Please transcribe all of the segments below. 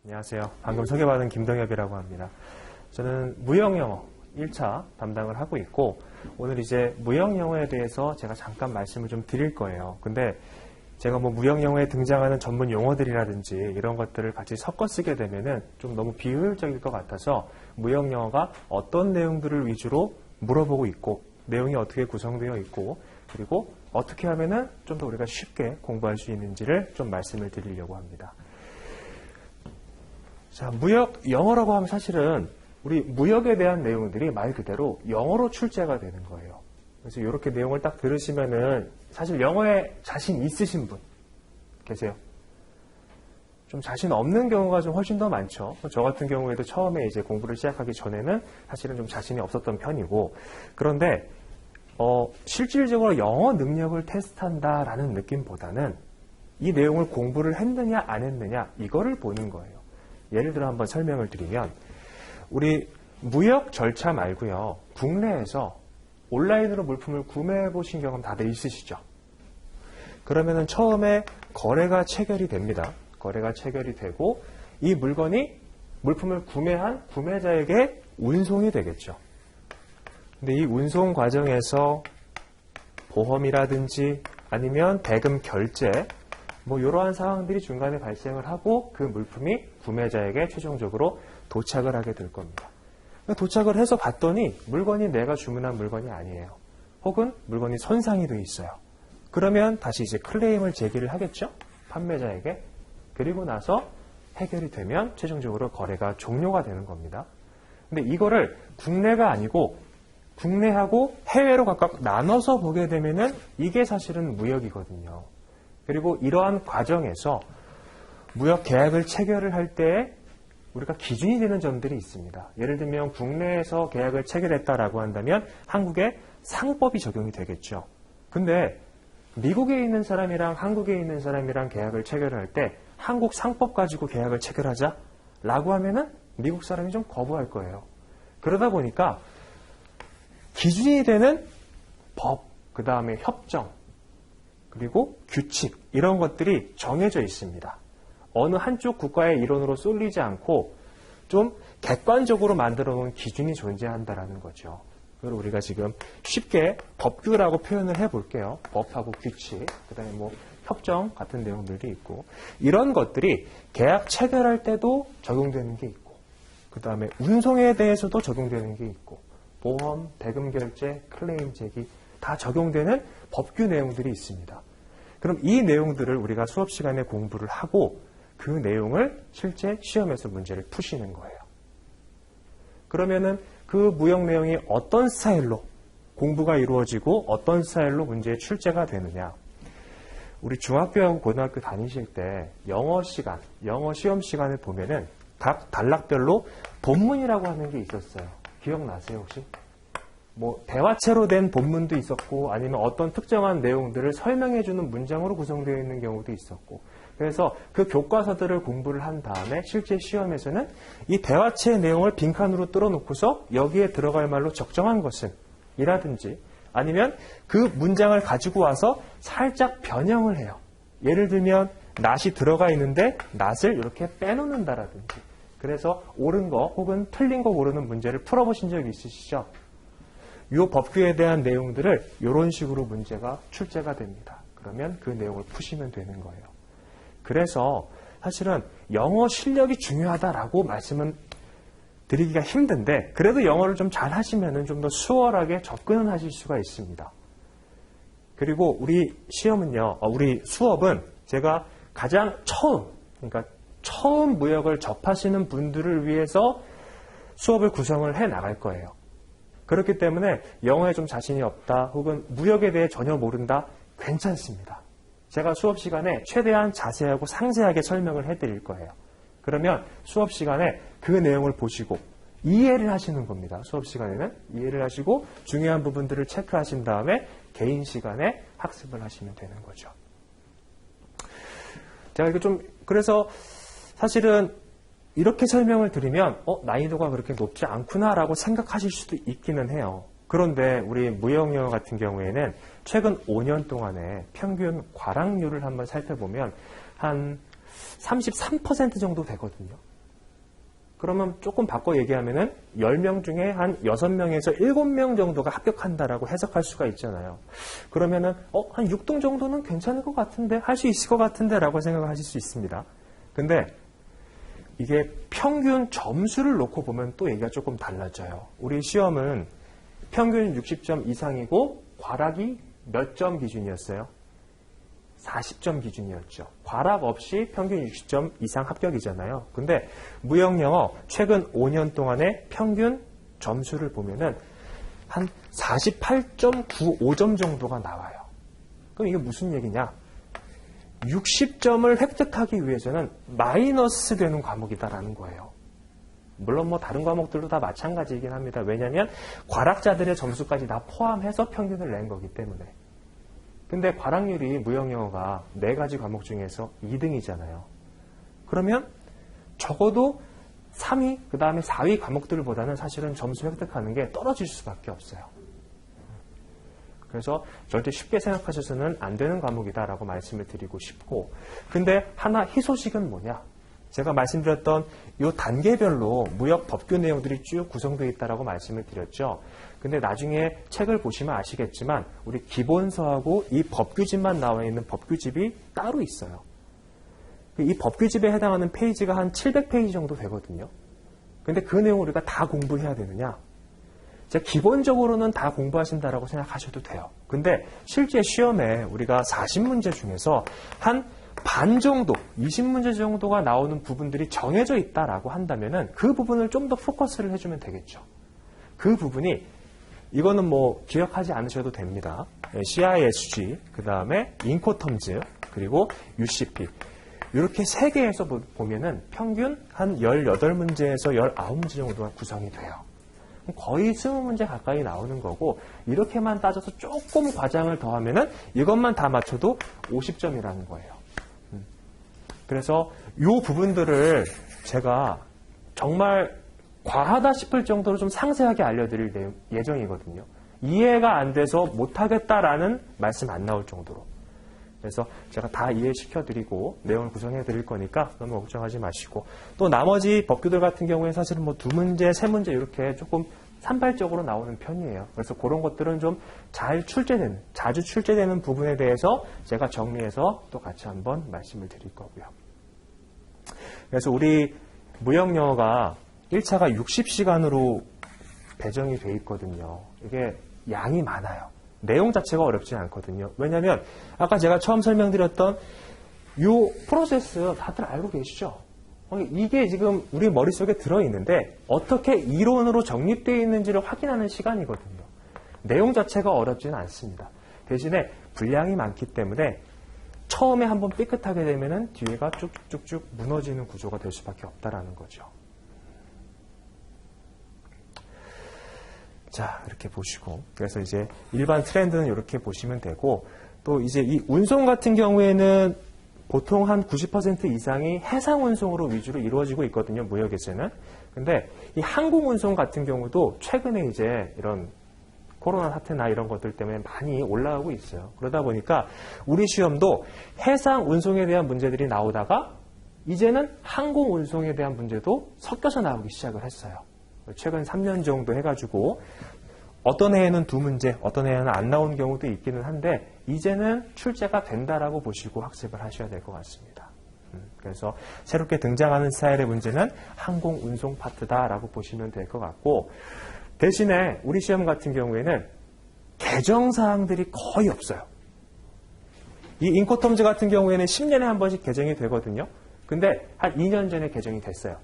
안녕하세요. 방금 소개받은 김동엽이라고 합니다. 저는 무역영어 1차 담당을 하고 있고 오늘 이제 무역영어에 대해서 제가 잠깐 말씀을 좀 드릴 거예요. 근데 제가 뭐 무역영어에 등장하는 전문 용어들이라든지 이런 것들을 같이 섞어 쓰게 되면은 좀 너무 비효율적일 것 같아서 무역영어가 어떤 내용들을 위주로 물어보고 있고 내용이 어떻게 구성되어 있고 그리고 어떻게 하면은 좀 더 우리가 쉽게 공부할 수 있는지를 좀 말씀을 드리려고 합니다. 자, 무역 영어라고 하면 사실은 우리 무역에 대한 내용들이 말 그대로 영어로 출제가 되는 거예요. 그래서 이렇게 내용을 딱 들으시면은 사실 영어에 자신 있으신 분 계세요? 좀 자신 없는 경우가 좀 훨씬 더 많죠. 저 같은 경우에도 처음에 이제 공부를 시작하기 전에는 사실은 좀 자신이 없었던 편이고 그런데 실질적으로 영어 능력을 테스트한다라는 느낌보다는 이 내용을 공부를 했느냐 안 했느냐 이거를 보는 거예요. 예를 들어 한번 설명을 드리면 우리 무역 절차 말고요. 국내에서 온라인으로 물품을 구매해 보신 경험 다들 있으시죠? 그러면은 처음에 거래가 체결이 됩니다. 거래가 체결이 되고 이 물품을 구매한 구매자에게 운송이 되겠죠. 근데 이 운송 과정에서 보험이라든지 아니면 대금 결제 뭐 이러한 상황들이 중간에 발생을 하고 그 물품이 구매자에게 최종적으로 도착을 하게 될 겁니다. 도착을 해서 봤더니 물건이 내가 주문한 물건이 아니에요. 혹은 물건이 손상이 돼 있어요. 그러면 다시 이제 클레임을 제기를 하겠죠. 판매자에게. 그리고 나서 해결이 되면 최종적으로 거래가 종료가 되는 겁니다. 근데 이거를 국내가 아니고 국내하고 해외로 각각 나눠서 보게 되면은 이게 사실은 무역이거든요. 그리고 이러한 과정에서 무역 계약을 체결을 할 때 우리가 기준이 되는 점들이 있습니다. 예를 들면 국내에서 계약을 체결했다라고 한다면 한국의 상법이 적용이 되겠죠. 근데 미국에 있는 사람이랑 한국에 있는 사람이랑 계약을 체결할 때 한국 상법 가지고 계약을 체결하자라고 하면은 미국 사람이 좀 거부할 거예요. 그러다 보니까 기준이 되는 법, 그 다음에 협정, 그리고 규칙 이런 것들이 정해져 있습니다. 어느 한쪽 국가의 이론으로 쏠리지 않고 좀 객관적으로 만들어 놓은 기준이 존재한다라는 거죠. 그걸 우리가 지금 쉽게 법규라고 표현을 해볼게요. 법하고 규칙, 그 다음에 뭐 협정 같은 내용들도 있고 이런 것들이 계약 체결할 때도 적용되는 게 있고 그 다음에 운송에 대해서도 적용되는 게 있고 보험, 대금 결제, 클레임 제기 다 적용되는 법규 내용들이 있습니다. 그럼 이 내용들을 우리가 수업 시간에 공부를 하고 그 내용을 실제 시험에서 문제를 푸시는 거예요. 그러면은 그 무역 내용이 어떤 스타일로 공부가 이루어지고 어떤 스타일로 문제에 출제가 되느냐. 우리 중학교하고 고등학교 다니실 때 영어 시간, 영어 시험 시간을 보면은 각 단락별로 본문이라고 하는 게 있었어요. 기억나세요 혹시? 뭐 대화체로 된 본문도 있었고 아니면 어떤 특정한 내용들을 설명해주는 문장으로 구성되어 있는 경우도 있었고 그래서 그 교과서들을 공부를 한 다음에 실제 시험에서는 이 대화체의 내용을 빈칸으로 뚫어놓고서 여기에 들어갈 말로 적정한 것은 이라든지 아니면 그 문장을 가지고 와서 살짝 변형을 해요. 예를 들면 not이 들어가 있는데 not을 이렇게 빼놓는다라든지 그래서 옳은 거 혹은 틀린 거 고르는 문제를 풀어보신 적이 있으시죠? 이 법규에 대한 내용들을 이런 식으로 문제가 출제가 됩니다. 그러면 그 내용을 푸시면 되는 거예요. 그래서 사실은 영어 실력이 중요하다라고 말씀은 드리기가 힘든데 그래도 영어를 좀 잘 하시면 좀 더 수월하게 접근을 하실 수가 있습니다. 그리고 우리 시험은요, 우리 수업은 제가 가장 처음 무역을 접하시는 분들을 위해서 수업을 구성을 해 나갈 거예요. 그렇기 때문에 영어에 좀 자신이 없다 혹은 무역에 대해 전혀 모른다 괜찮습니다. 제가 수업 시간에 최대한 자세하고 상세하게 설명을 해드릴 거예요. 그러면 수업 시간에 그 내용을 보시고 이해를 하시는 겁니다. 수업 시간에는 이해를 하시고 중요한 부분들을 체크하신 다음에 개인 시간에 학습을 하시면 되는 거죠. 제가 이거 그래서 사실은 이렇게 설명을 드리면 난이도가 그렇게 높지 않구나라고 생각하실 수도 있기는 해요. 그런데 우리 무역영어 같은 경우에는 최근 5년 동안의 평균 과락률을 한번 살펴보면 한 33% 정도 되거든요. 그러면 조금 바꿔 얘기하면은 10명 중에 한 6명에서 7명 정도가 합격한다라고 해석할 수가 있잖아요. 그러면은 한 6등 정도는 괜찮을 것 같은데, 할 수 있을 것 같은데 라고 생각하실 수 있습니다. 근데 이게 평균 점수를 놓고 보면 또 얘기가 조금 달라져요. 우리 시험은 평균 60점 이상이고 과락이 몇 점 기준이었어요? 40점 기준이었죠. 과락 없이 평균 60점 이상 합격이잖아요. 근데 무역영어 최근 5년 동안의 평균 점수를 보면은 한 48.95점 정도가 나와요. 그럼 이게 무슨 얘기냐? 60점을 획득하기 위해서는 마이너스 되는 과목이다라는 거예요. 물론 뭐 다른 과목들도 다 마찬가지이긴 합니다. 왜냐하면 과락자들의 점수까지 다 포함해서 평균을 낸 거기 때문에. 근데 과락률이 무역영어가 4가지 과목 중에서 2등이잖아요. 그러면 적어도 3위, 그 다음에 4위 과목들보다는 사실은 점수 획득하는 게 떨어질 수밖에 없어요. 그래서 절대 쉽게 생각하셔서는 안 되는 과목이다라고 말씀을 드리고 싶고, 근데 하나 희소식은 뭐냐? 제가 말씀드렸던 이 단계별로 무역 법규 내용들이 쭉 구성되어 있다라고 말씀을 드렸죠. 근데 나중에 책을 보시면 아시겠지만 우리 기본서하고 이 법규집만 나와 있는 법규집이 따로 있어요. 이 법규집에 해당하는 페이지가 한 700페이지 정도 되거든요. 근데 그 내용을 우리가 다 공부해야 되느냐? 제가 기본적으로는 다 공부하신다라고 생각하셔도 돼요. 근데 실제 시험에 우리가 40문제 중에서 한 반 정도, 20문제 정도가 나오는 부분들이 정해져 있다라고 한다면은 그 부분을 좀 더 포커스를 해주면 되겠죠. 그 부분이 이거는 뭐 기억하지 않으셔도 됩니다. CISG, 그 다음에 인코텀즈, 그리고 UCP. 이렇게 3개에서 보면은 평균 한 18문제에서 19문제 정도가 구성이 돼요. 거의 20문제 가까이 나오는 거고, 이렇게만 따져서 조금 과장을 더하면은 이것만 다 맞춰도 50점이라는 거예요. 그래서 이 부분들을 제가 정말 과하다 싶을 정도로 좀 상세하게 알려드릴 예정이거든요. 이해가 안 돼서 못하겠다라는 말씀 안 나올 정도로. 그래서 제가 다 이해시켜드리고 내용을 구성해드릴 거니까 너무 걱정하지 마시고, 또 나머지 법규들 같은 경우에 사실은 뭐 2문제, 3문제 이렇게 조금 산발적으로 나오는 편이에요. 그래서 그런 것들은 좀 자주 출제되는 부분에 대해서 제가 정리해서 또 같이 한번 말씀을 드릴 거고요. 그래서 우리 무역영어가 1차가 60시간으로 배정이 돼 있거든요. 이게 양이 많아요. 내용 자체가 어렵지 않거든요. 왜냐하면 아까 제가 처음 설명드렸던 이 프로세스 다들 알고 계시죠? 이게 지금 우리 머릿속에 들어있는데 어떻게 이론으로 정립되어 있는지를 확인하는 시간이거든요. 내용 자체가 어렵지는 않습니다. 대신에 분량이 많기 때문에 처음에 한번 삐끗하게 되면은 뒤에가 쭉쭉쭉 무너지는 구조가 될 수밖에 없다라는 거죠. 자, 이렇게 보시고, 그래서 이제 일반 트렌드는 이렇게 보시면 되고, 또 이제 이 운송 같은 경우에는 보통 한 90% 이상이 해상 운송으로 위주로 이루어지고 있거든요, 무역에서는. 근데 이 항공 운송 같은 경우도 최근에 이제 이런 코로나 사태나 이런 것들 때문에 많이 올라오고 있어요. 그러다 보니까 우리 시험도 해상 운송에 대한 문제들이 나오다가 이제는 항공 운송에 대한 문제도 섞여서 나오기 시작을 했어요. 최근 3년 정도 해가지고 어떤 해에는 2문제, 어떤 해에는 안 나온 경우도 있기는 한데 이제는 출제가 된다라고 보시고 학습을 하셔야 될 것 같습니다. 그래서 새롭게 등장하는 스타일의 문제는 항공 운송 파트다라고 보시면 될 것 같고, 대신에 우리 시험 같은 경우에는 개정사항들이 거의 없어요. 이 인코텀즈 같은 경우에는 10년에 한 번씩 개정이 되거든요. 근데 한 2년 전에 개정이 됐어요.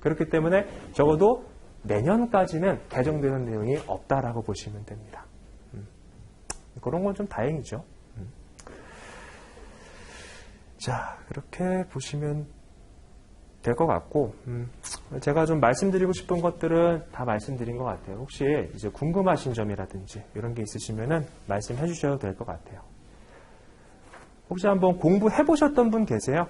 그렇기 때문에 적어도 내년까지는 개정되는 내용이 없다라고 보시면 됩니다. 그런 건 좀 다행이죠. 자, 그렇게 보시면 될 것 같고, 제가 좀 말씀드리고 싶은 것들은 다 말씀드린 것 같아요. 혹시 이제 궁금하신 점이라든지 이런 게 있으시면은 말씀해 주셔도 될 것 같아요. 혹시 한번 공부해 보셨던 분 계세요?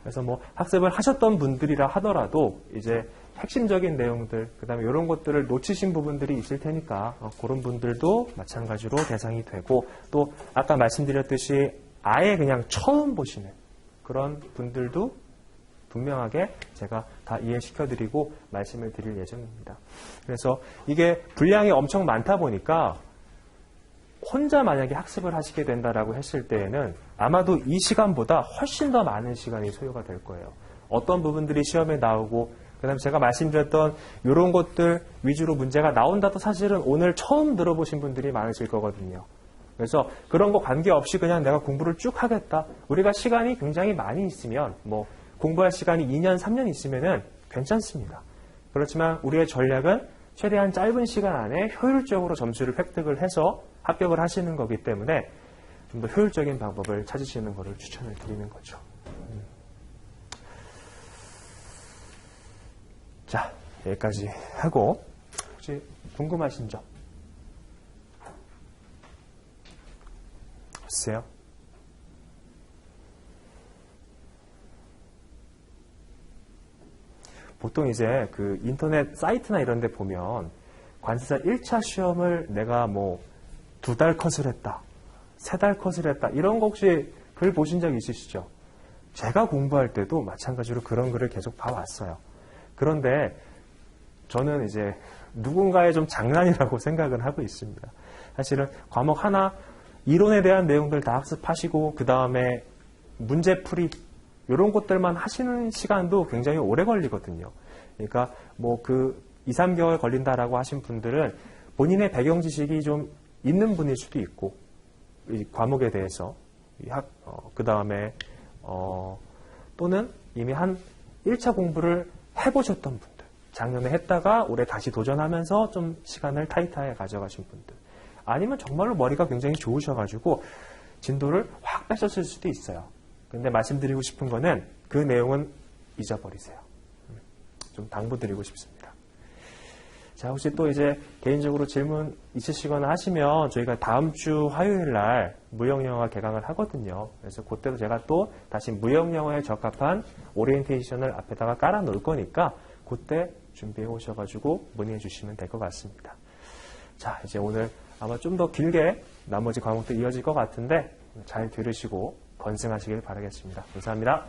그래서 뭐 학습을 하셨던 분들이라 하더라도 이제 핵심적인 내용들, 그 다음에 이런 것들을 놓치신 부분들이 있을 테니까 그런 분들도 마찬가지로 대상이 되고, 또 아까 말씀드렸듯이 아예 그냥 처음 보시는 그런 분들도 분명하게 제가 다 이해시켜드리고 말씀을 드릴 예정입니다. 그래서 이게 분량이 엄청 많다 보니까 혼자 만약에 학습을 하시게 된다라고 했을 때에는 아마도 이 시간보다 훨씬 더 많은 시간이 소요가 될 거예요. 어떤 부분들이 시험에 나오고 그다음에 제가 말씀드렸던 이런 것들 위주로 문제가 나온다도 사실은 오늘 처음 들어보신 분들이 많으실 거거든요. 그래서 그런 거 관계없이 그냥 내가 공부를 쭉 하겠다. 우리가 시간이 굉장히 많이 있으면 뭐 공부할 시간이 2년, 3년 있으면은 괜찮습니다. 그렇지만 우리의 전략은 최대한 짧은 시간 안에 효율적으로 점수를 획득을 해서 합격을 하시는 거기 때문에 좀 더 효율적인 방법을 찾으시는 것을 추천을 드리는 거죠. 자, 여기까지 하고 혹시 궁금하신 점 없으세요? 보통 이제 그 인터넷 사이트나 이런 데 보면 관세사 1차 시험을 내가 뭐 2달 컷을 했다, 3달 컷을 했다 이런 거 혹시 글 보신 적 있으시죠? 제가 공부할 때도 마찬가지로 그런 글을 계속 봐왔어요. 그런데 저는 이제 누군가의 좀 장난이라고 생각은 하고 있습니다. 사실은 과목 하나 이론에 대한 내용들 다 학습하시고 그 다음에 문제풀이 이런 것들만 하시는 시간도 굉장히 오래 걸리거든요. 그러니까 뭐 그 2, 3개월 걸린다라고 하신 분들은 본인의 배경 지식이 좀 있는 분일 수도 있고 이 과목에 대해서 그 다음에 또는 이미 한 1차 공부를 해보셨던 분들, 작년에 했다가 올해 다시 도전하면서 좀 시간을 타이트하게 가져가신 분들, 아니면 정말로 머리가 굉장히 좋으셔가지고 진도를 확 빼셨을 수도 있어요. 근데 말씀드리고 싶은 거는 그 내용은 잊어버리세요. 좀 당부드리고 싶습니다. 자, 혹시 또 이제 개인적으로 질문 있으시거나 하시면 저희가 다음 주 화요일 날 무역영어가 개강을 하거든요. 그래서 그때도 제가 또 다시 무역영어에 적합한 오리엔테이션을 앞에다가 깔아 놓을 거니까 그때 준비해 오셔가지고 문의해 주시면 될 것 같습니다. 자, 이제 오늘 아마 좀 더 길게 나머지 과목도 이어질 것 같은데 잘 들으시고 건승하시길 바라겠습니다. 감사합니다.